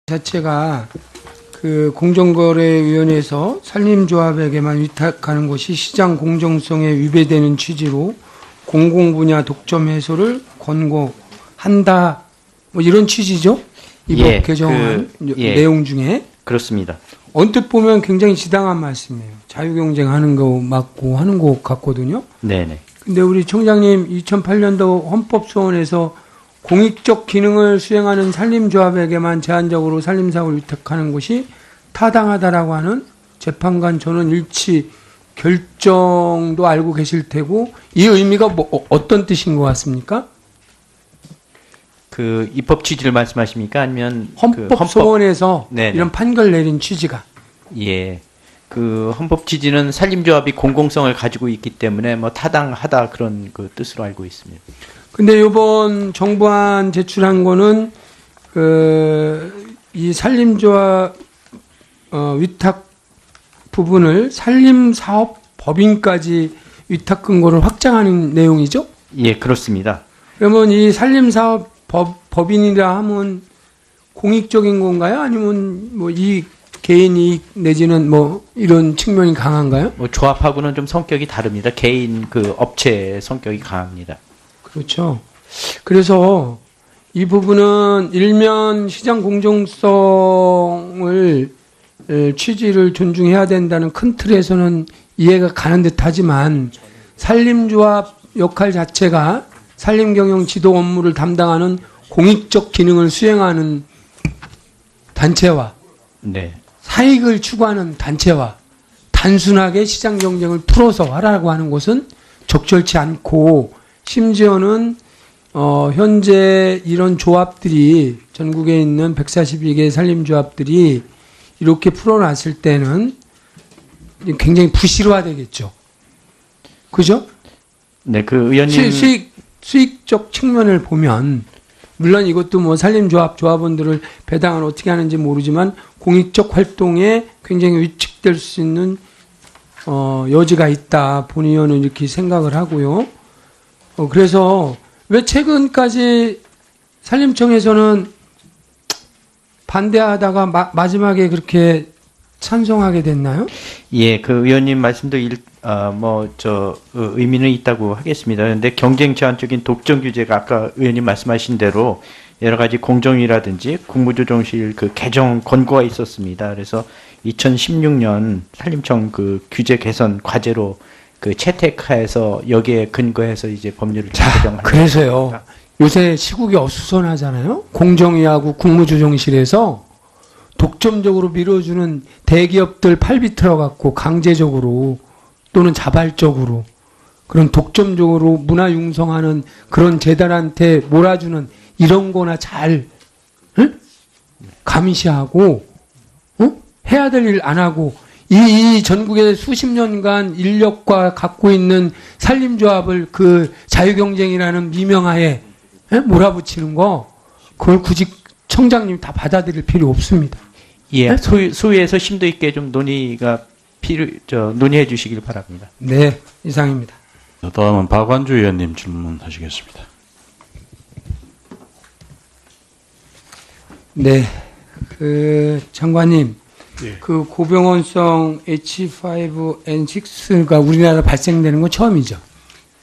자체가 그 공정거래위원회에서 산림조합에게만 위탁하는 것이 시장 공정성에 위배되는 취지로 공공분야 독점 해소를 권고한다. 뭐 이런 취지죠? 이번 개정안 내용 중에. 그렇습니다. 언뜻 보면 굉장히 지당한 말씀이에요. 자유경쟁하는 거 맞고 하는 것 같거든요. 네네. 근데 우리 총장님 2008년도 헌법소원에서 공익적 기능을 수행하는 산림조합에게만 제한적으로 산림사업을 위탁하는 것이 타당하다라고 하는 재판관 전원 일치 결정도 알고 계실 테고, 이 의미가 어떤 뜻인 것 같습니까? 그 입법 취지를 말씀하십니까? 아니면 헌법소원에서 네네. 이런 판결 내린 취지가? 예. 그 헌법 취지는 산림조합이 공공성을 가지고 있기 때문에 뭐 타당하다 그런 그 뜻으로 알고 있습니다. 근데 이번 정부안 제출한 거는 이 산림조합 위탁 부분을 산림사업법인까지 위탁 근거를 확장하는 내용이죠? 예, 그렇습니다. 그러면 이 산림사업법인이라 하면 공익적인 건가요? 아니면 뭐 이 개인 이익 내지는 뭐 이런 측면이 강한가요? 뭐 조합하고는 좀 성격이 다릅니다. 개인 그 업체 성격이 강합니다. 그렇죠. 그래서 이 부분은 일면 시장 공정성을 취지를 존중해야 된다는 큰 틀에서는 이해가 가는 듯하지만, 산림조합 역할 자체가 산림경영 지도 업무를 담당하는 공익적 기능을 수행하는 단체와 네. 사익을 추구하는 단체와 단순하게 시장 경쟁을 풀어서 하라고 하는 것은 적절치 않고, 심지어는 현재 이런 조합들이 전국에 있는 142개 산림조합들이 이렇게 풀어놨을 때는 굉장히 부실화되겠죠. 그죠? 네, 그 의원님 수익적 측면을 보면, 물론 이것도 뭐 산림조합 조합원들을 배당을 어떻게 하는지 모르지만 공익적 활동에 굉장히 위축될 수 있는 여지가 있다. 본 의원은 이렇게 생각을 하고요. 그래서 왜 최근까지 산림청에서는 반대하다가 마지막에 그렇게 찬성하게 됐나요? 예, 그 의원님 말씀도 의미는 있다고 하겠습니다. 그런데 경쟁 제한적인 독점 규제가 아까 의원님 말씀하신 대로 여러 가지 공정위라든지 국무조정실 그 개정 권고가 있었습니다. 그래서 2016년 산림청 그 규제 개선 과제로 그 채택해서 여기에 근거해서 이제 법률을 제정한. 그래서요. 요새 시국이 어수선하잖아요. 공정위하고 국무조정실에서 독점적으로 밀어주는 대기업들 팔비 틀어갖고 강제적으로 또는 자발적으로 그런 독점적으로 문화 융성하는 그런 재단한테 몰아주는 이런 거나 잘 감시하고 해야 될 일 안 하고, 이 전국에 수십 년간 인력과 갖고 있는 산림조합을 그 자유경쟁이라는 미명하에 몰아붙이는 거, 그걸 굳이 청장님 다 받아들일 필요 없습니다. 예, 소위에서 심도 있게 좀 논의해 주시길 바랍니다. 네, 이상입니다. 다음은 박완주 의원님 질문하시겠습니다. 네, 장관님, 예. 그 고병원성 H5N6가 우리나라 발생되는 건 처음이죠?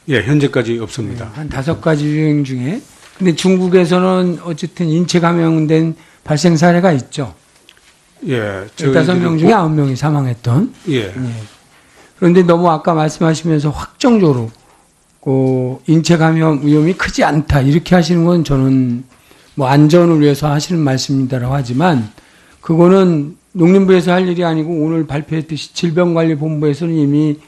예, 현재까지 없습니다. 한 5가지 유행 중에. 근데 중국에서는 어쨌든 인체 감염된 발생 사례가 있죠. 예, 15명 중에 9명이 사망했던. 예. 그런데 너무 아까 말씀하시면서 확정적으로 인체 감염 위험이 크지 않다 이렇게 하시는 건 저는 뭐 안전을 위해서 하시는 말씀이다라고 하지만, 그거는 농림부에서 할 일이 아니고 오늘 발표했듯이 질병관리본부에서는 이미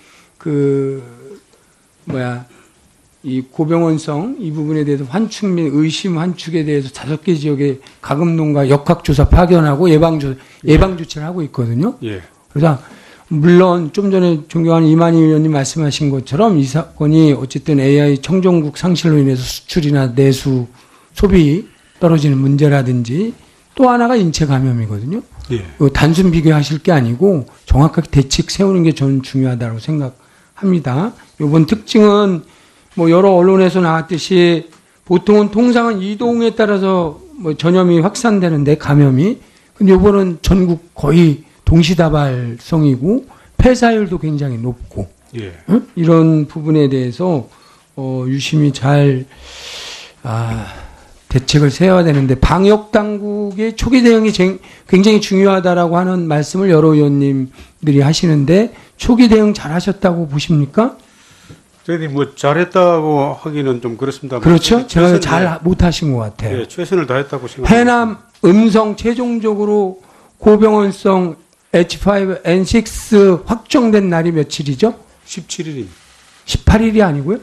이 고병원성 이 부분에 대해서 환축 및 의심 환축에 대해서 5개 지역에 가금농가 역학조사 파견하고 예방조치를 하고 있거든요. 예. 그래서 물론 좀 전에 존경하는 이만희 의원님 말씀하신 것처럼 이 사건이 어쨌든 AI 청정국 상실로 인해서 수출이나 내수 소비 떨어지는 문제라든지, 또 하나가 인체 감염이거든요. 예. 단순 비교하실 게 아니고 정확하게 대책 세우는 게 저는 중요하다고 생각합니다. 이번 특징은 뭐 여러 언론에서 나왔듯이 보통은 통상은 이동에 따라서 뭐 전염이 확산되는데 감염이, 근데 이번은 전국 거의 동시다발성이고 폐사율도 굉장히 높고 예. 응? 이런 부분에 대해서 유심히 잘 대책을 세워야 되는데 방역 당국의 초기 대응이 굉장히 중요하다라고 하는 말씀을 여러 의원님들이 하시는데 초기 대응 잘 하셨다고 보십니까? 저희들이 뭐 잘했다고 하기는 좀 그렇습니다. 그렇죠? 제가 잘 못하신 것 같아요. 예, 최선을 다했다고 생각합니다. 해남 음성 최종적으로 고병원성 H5N6 확정된 날이 며칠이죠? 17일입니다. 18일이 아니고요?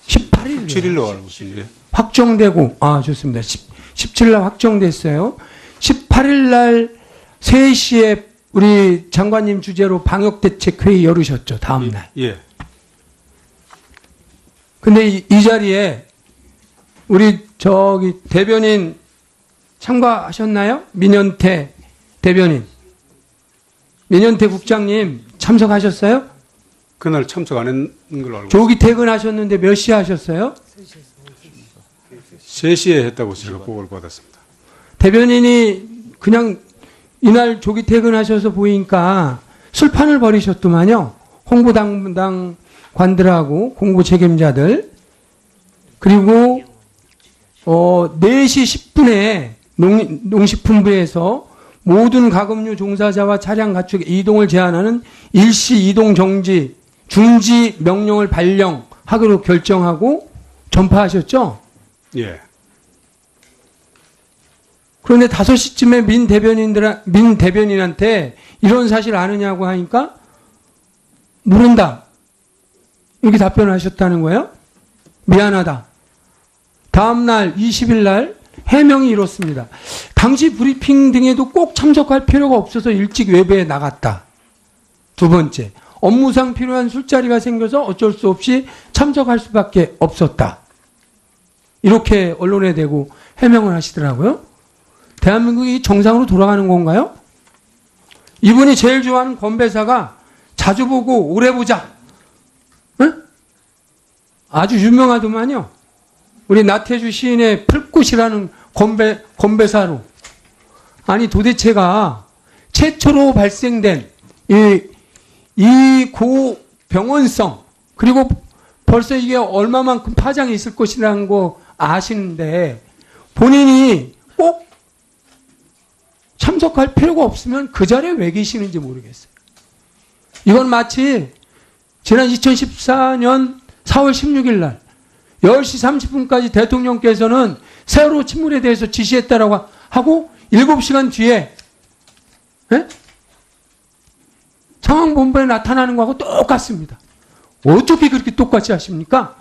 18일. 17일로 알고 있습니다. 확정되고, 좋습니다. 17일 날 확정됐어요. 18일 날 3시에 우리 장관님 주재로 방역대책회의 열으셨죠, 다음날. 예. 근데 이 자리에 우리 대변인 참가하셨나요? 민현태 대변인. 민현태 국장님 참석하셨어요? 그날 참석 안 했는 걸로 알고 있습니다. 조기 퇴근하셨는데 몇 시에 하셨어요? 3시에 했다고 제가 보고를 받았습니다. 대변인이 그냥 이날 조기 퇴근하셔서 보니까 술판을 벌이셨더만요. 홍보담당 관들하고 공보 책임자들. 그리고 4시 10분에 농식품부에서 모든 가금류 종사자와 차량 가축 이동을 제한하는 일시 이동 정지, 중지 명령을 발령하기로 결정하고 전파하셨죠? 예. 그런데 5시쯤에 민 대변인한테 이런 사실 아느냐고 하니까 모른다. 이렇게 답변을 하셨다는 거예요. 미안하다. 다음날 20일 날 해명이 이렇습니다. 당시 브리핑 등에도 꼭 참석할 필요가 없어서 일찍 외부에 나갔다. 두 번째, 업무상 필요한 술자리가 생겨서 어쩔 수 없이 참석할 수밖에 없었다. 이렇게 언론에 대고 해명을 하시더라고요. 대한민국이 정상으로 돌아가는 건가요? 이분이 제일 좋아하는 건배사가 자주 보고 오래 보자. 응? 아주 유명하더만요. 우리 나태주 시인의 풀꽃이라는 건배사로. 아니 도대체가 최초로 발생된 이 고병원성, 그리고 벌써 이게 얼마만큼 파장이 있을 것이라는 거 아시는데 본인이 꼭 참석할 필요가 없으면 그 자리에 왜 계시는지 모르겠어요. 이건 마치 지난 2014년 4월 16일 날 10시 30분까지 대통령께서는 세월호 침몰에 대해서 지시했다라고 하고 7시간 뒤에 상황본부에 나타나는 거하고 똑같습니다. 어떻게 그렇게 똑같이 하십니까?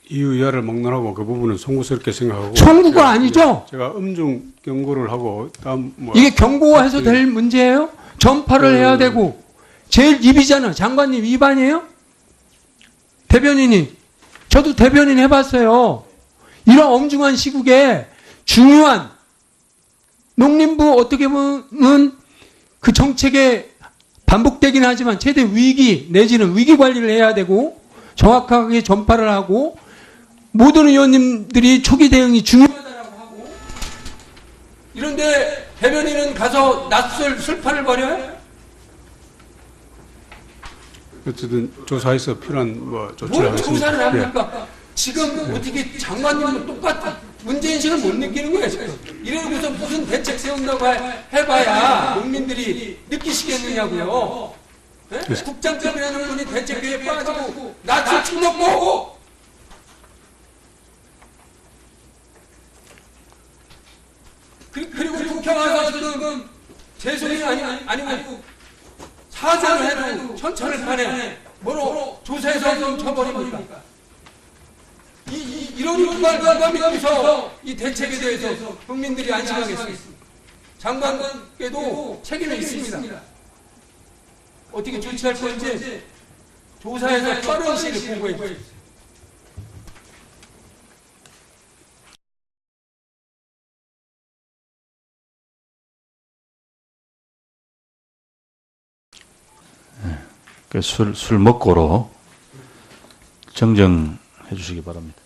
이유야를 막론하고 그 부분은 송구스럽게 생각하고. 송구가 아니죠? 제가 음중 경고를 하고 다음 이게 경고해서 될 문제예요? 전파를 해야 되고 제일 입이잖아. 장관님 입아니에요? 대변인이. 저도 대변인 해봤어요. 이런 엄중한 시국에 중요한 농림부 어떻게 보면 그 정책에 반복되긴 하지만 최대 위기 내지는 위기 관리를 해야 되고 정확하게 전파를 하고 모든 의원님들이 초기 대응이 중요하다고 하고 이런데 대변인은 가서 낯설 술판을 벌여요? 어쨌든 조사해서 필요한 조치를 뭘 하겠습니다. 조사를 합니까? 지금 어떻게 장관님은 똑같은 문제인식을 못 느끼는 거예요, 지금. 이러고서 무슨 대책 세운다고 해봐야 농민들이 느끼시겠느냐고요. 네? 국장급이라는 분이 대책회에 빠지고 낯을 쳐놓고 그리고 국회 와서 지금 재소리 아니고 사죄를 해도 천천을 파네. 뭐로 조사해서 좀 쳐버립니까? 이런 누가 믿고서 이 대책에 대해서 국민들이 안심하겠습니다. 장관께도 책임이 있습니다. 어떻게 조치할 건지 조사해서 빠른 시일에 보고해 주십시오. 술 먹고로 정정해 주시기 바랍니다.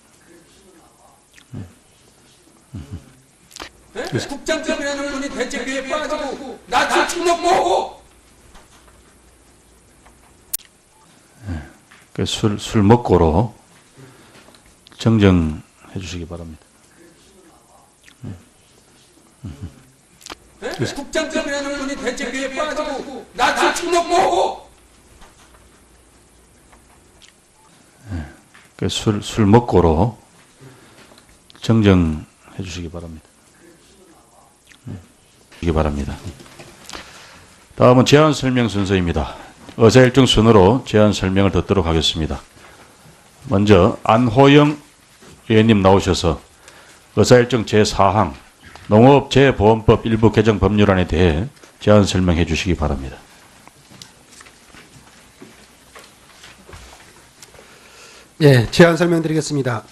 국장급이라는 분이 대책위에 빠지고 나치 충격 뭐고? 술 먹고로 정정해 주시기 바랍니다. 국장급이라는 분이 대책위에 빠지고 나치 충격 뭐고? 술 먹고로 정정해 주시기 바랍니다. 다음은 제안 설명 순서입니다. 의사일정 순으로 제안 설명을 듣도록 하겠습니다. 먼저 안호영 의원님 나오셔서 의사일정 제4항 농업재보험법 일부 개정 법률안에 대해 제안 설명해 주시기 바랍니다. 예, 제안 설명드리겠습니다.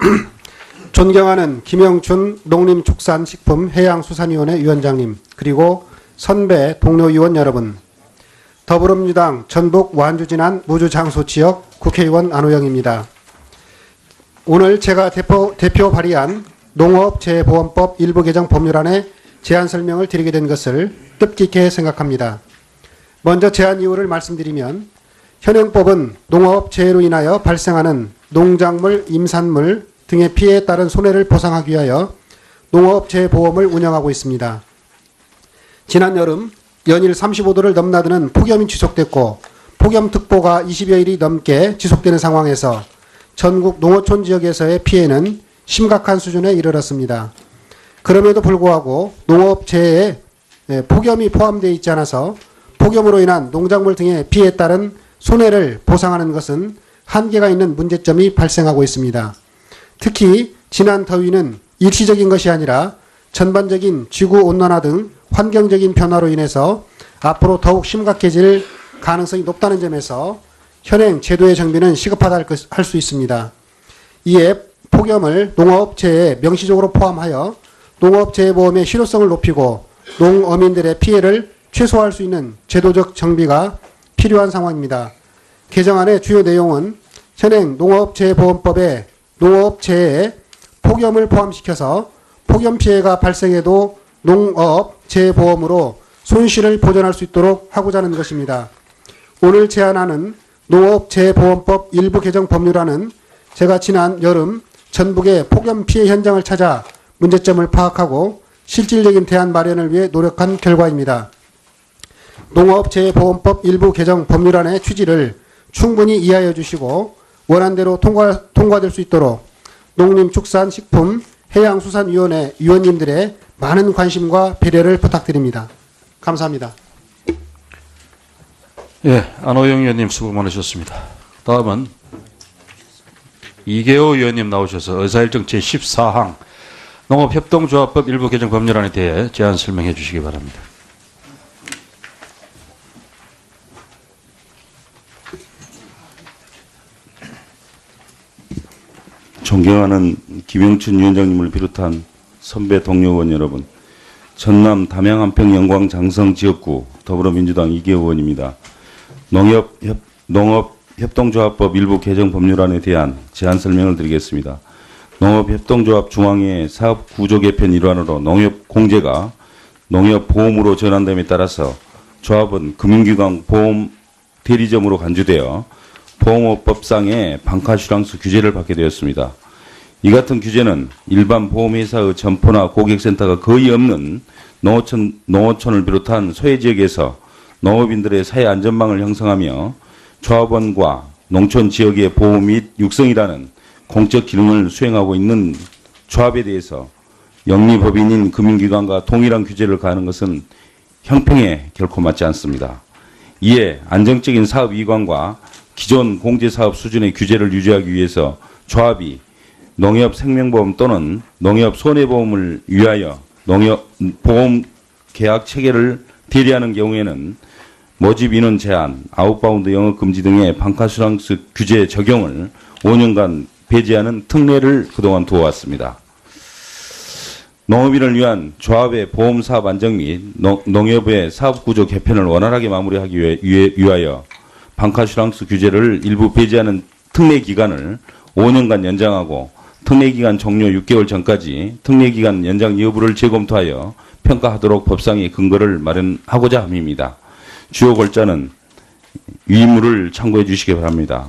존경하는 김영춘 농림축산식품해양수산위원회 위원장님, 그리고 선배 동료위원 여러분, 더불어민주당 전북 완주진안 무주장소지역 국회의원 안호영입니다. 오늘 제가 대표 발의한 농업재보험법 일부 개정 법률안에 제안 설명을 드리게 된 것을 뜻깊게 생각합니다. 먼저 제안 이유를 말씀드리면, 현행법은 농업재해로 인하여 발생하는 농작물, 임산물 등의 피해에 따른 손해를 보상하기 위하여 농업재해보험을 운영하고 있습니다. 지난 여름 연일 35도를 넘나드는 폭염이 지속됐고 폭염특보가 20여일이 넘게 지속되는 상황에서 전국 농어촌 지역에서의 피해는 심각한 수준에 이르렀습니다. 그럼에도 불구하고 농업재해에 폭염이 포함되어 있지 않아서 폭염으로 인한 농작물 등의 피해에 따른 손해를 보상하는 것은 한계가 있는 문제점이 발생하고 있습니다. 특히 지난 더위는 일시적인 것이 아니라 전반적인 지구온난화 등 환경적인 변화로 인해서 앞으로 더욱 심각해질 가능성이 높다는 점에서 현행 제도의 정비는 시급하다 할 수 있습니다. 이에 폭염을 농업재해에 명시적으로 포함하여 농업재해보험의 실효성을 높이고 농어민들의 피해를 최소화할 수 있는 제도적 정비가 필요한 상황입니다. 개정안의 주요 내용은 현행 농업재해보험법에 농업재해에 폭염을 포함시켜서 폭염 피해가 발생해도 농업재해보험으로 손실을 보전할 수 있도록 하고자 하는 것입니다. 오늘 제안하는 농업재해보험법 일부 개정 법률안은 제가 지난 여름 전북의 폭염 피해 현장을 찾아 문제점을 파악하고 실질적인 대안 마련을 위해 노력한 결과입니다. 농업재해보험법 일부 개정 법률안의 취지를 충분히 이해하여 주시고 원안대로 통과될 수 있도록 농림축산식품해양수산위원회 위원님들의 많은 관심과 배려를 부탁드립니다. 감사합니다. 예, 안호영 의원님 수고 많으셨습니다. 다음은 이계호 의원님 나오셔서 의사일정 제14항 농업협동조합법 일부 개정 법률안에 대해 제안 설명해 주시기 바랍니다. 존경하는 김영춘 위원장님을 비롯한 선배 동료 의원 여러분, 전남 담양 한평 영광 장성 지역구 더불어민주당 이계호 의원입니다. 농업협동조합법 일부 개정 법률안에 대한 제안 설명을 드리겠습니다. 농업협동조합 중앙회 사업구조 개편 일환으로 농협공제가 농협보험으로 전환됨에 따라서 조합은 금융기관 보험 대리점으로 간주되어 보험업법상의 방카슈랑스 규제를 받게 되었습니다. 이 같은 규제는 일반 보험회사의 점포나 고객센터가 거의 없는 농어촌을 비롯한 소외지역에서 농업인들의 사회 안전망을 형성하며 조합원과 농촌 지역의 보호 및 육성이라는 공적 기능을 수행하고 있는 조합에 대해서 영리법인인 금융기관과 동일한 규제를 가하는 것은 형평에 결코 맞지 않습니다. 이에 안정적인 사업 이관과 기존 공제사업 수준의 규제를 유지하기 위해서 조합이 농협 생명보험 또는 농협 손해보험을 위하여 농협 보험 계약 체계를 대리하는 경우에는 모집 인원 제한, 아웃바운드 영업 금지 등의 방카슈랑스 규제 적용을 5년간 배제하는 특례를 그동안 두어왔습니다. 농업인을 위한 조합의 보험사업 안정 및 농협의 사업구조 개편을 원활하게 마무리하기 위하여 방카슈랑스 규제를 일부 배제하는 특례 기간을 5년간 연장하고 특례기간 종료 6개월 전까지 특례기간 연장 여부를 재검토하여 평가하도록 법상의 근거를 마련하고자 함입니다. 주요 골자는 위문을 참고해 주시기 바랍니다.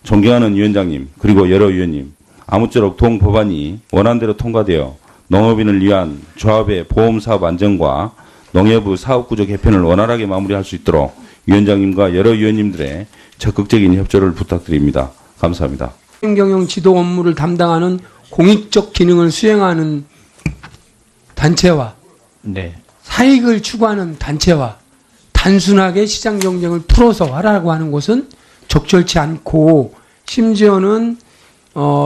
존경하는 위원장님 그리고 여러 위원님, 아무쪼록 동 법안이 원안대로 통과되어 농업인을 위한 조합의 보험사업 안정과 농협의 사업구조 개편을 원활하게 마무리할 수 있도록 위원장님과 여러 위원님들의 적극적인 협조를 부탁드립니다. 감사합니다. 경영 지도 업무를 담당하는 공익적 기능을 수행하는 단체와 네. 사익을 추구하는 단체와 단순하게 시장 경쟁을 풀어서 하라고 하는 것은 적절치 않고, 심지어는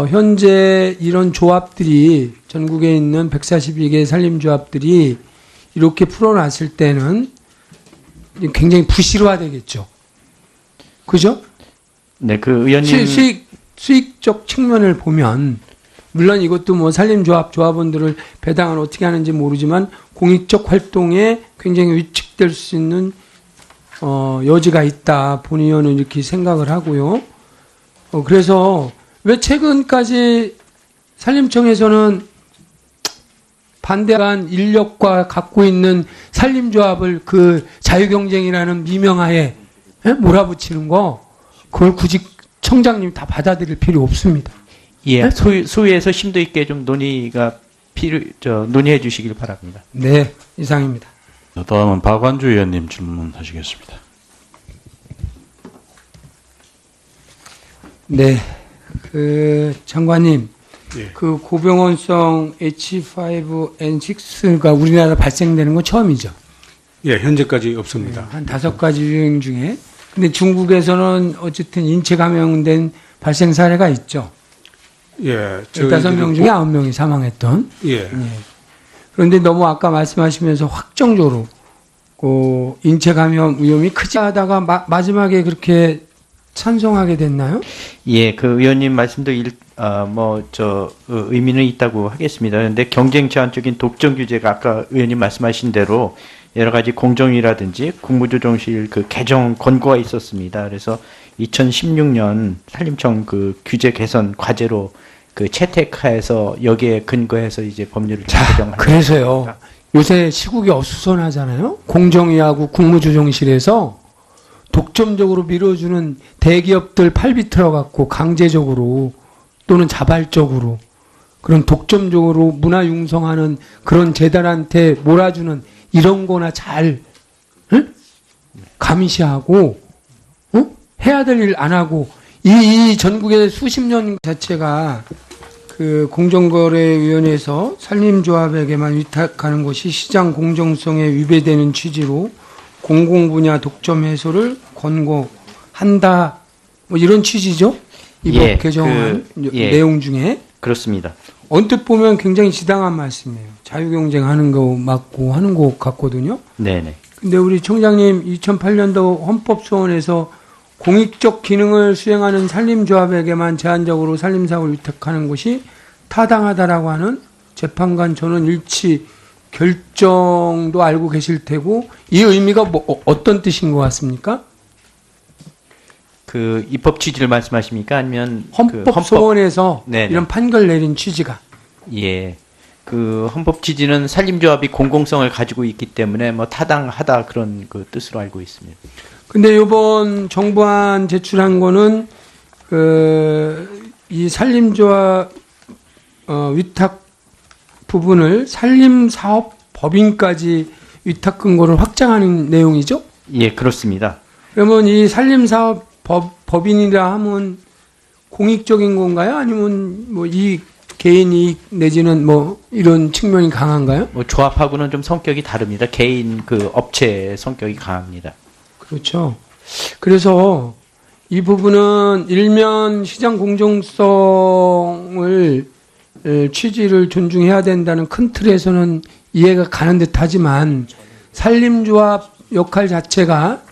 현재 이런 조합들이 전국에 있는 142개 산림조합들이 이렇게 풀어놨을 때는 굉장히 부실화되겠죠. 그죠? 네, 그 의원님 수익적 측면을 보면, 물론 이것도 뭐 산림조합 조합원들을 배당을 어떻게 하는지 모르지만 공익적 활동에 굉장히 위축될 수 있는 여지가 있다. 본 의원은 이렇게 생각을 하고요. 그래서 왜 최근까지 산림청에서는 반대한 인력과 갖고 있는 산림조합을 그 자유경쟁이라는 미명하에 몰아붙이는 거, 그걸 굳이 청장님이 다 받아들일 필요 없습니다. 예, 소위에서 심도 있게 좀 논의해 주시길 바랍니다. 네, 이상입니다. 다음은 박완주 의원님 질문하시겠습니다. 네, 그 장관님, 예. 그 고병원성 H5N6가 우리나라 발생되는 건 처음이죠. 예, 현재까지 없습니다. 한 5가지 유행 중에. 근데 중국에서는 어쨌든 인체 감염된 발생 사례가 있죠. 예, 15명 중에 9명이 사망했던. 예, 그런데 너무 아까 말씀하시면서 확정적으로 그 인체 감염 위험이 크지 하다가 마지막에 그렇게 찬성하게 됐나요? 예, 그 의원님 말씀도 의미는 있다고 하겠습니다. 그런데 경쟁 제한적인 독점 규제가 아까 의원님 말씀하신 대로 여러 가지 공정위라든지 국무조정실 그 개정 권고가 있었습니다. 그래서 2016년 산림청 그 규제 개선 과제로 그 채택해서 여기에 근거해서 이제 법률을 개정한. 그래서요. 요새 시국이 어수선하잖아요. 공정위하고 국무조정실에서 독점적으로 밀어주는 대기업들 팔비 틀어갖고 강제적으로 또는 자발적으로 그런 독점적으로 문화 융성하는 그런 재단한테 몰아주는 이런 거나 잘 감시하고 해야 될 일 안 하고 이 전국의 수십 년 자체가 그 공정거래위원회에서 산림조합에게만 위탁하는 것이 시장 공정성에 위배되는 취지로 공공분야 독점 해소를 권고한다. 뭐 이런 취지죠? 이 법 개정안 내용 중에. 그렇습니다. 언뜻 보면 굉장히 지당한 말씀이에요. 자유경쟁하는 거 맞고 하는 것 같거든요. 네네. 근데 우리 청장님 2008년도 헌법소원에서 공익적 기능을 수행하는 산림조합에게만 제한적으로 산림사업을 위탁하는 것이 타당하다라고 하는 재판관 전원 일치 결정도 알고 계실 테고, 이 의미가 어떤 뜻인 것 같습니까? 그 입법 취지를 말씀하십니까? 아니면 헌법소원에서 네네. 이런 판결 내린 취지가. 예. 그 헌법 취지는 산림조합이 공공성을 가지고 있기 때문에 뭐 타당하다 그런 그 뜻으로 알고 있습니다. 근데 이번 정부안 제출한 거는 이 산림조합 위탁 부분을 산림사업법인까지 위탁 근거를 확장하는 내용이죠? 예, 그렇습니다. 그러면 이 산림사업 법인이라 하면 공익적인 건가요? 아니면 뭐 이 개인 이익 내지는 뭐 이런 측면이 강한가요? 뭐 조합하고는 좀 성격이 다릅니다. 개인 그 업체의 성격이 강합니다. 그렇죠. 그래서 이 부분은 일면 시장 공정성을 취지를 존중해야 된다는 큰 틀에서는 이해가 가는 듯하지만 산림조합 역할 자체가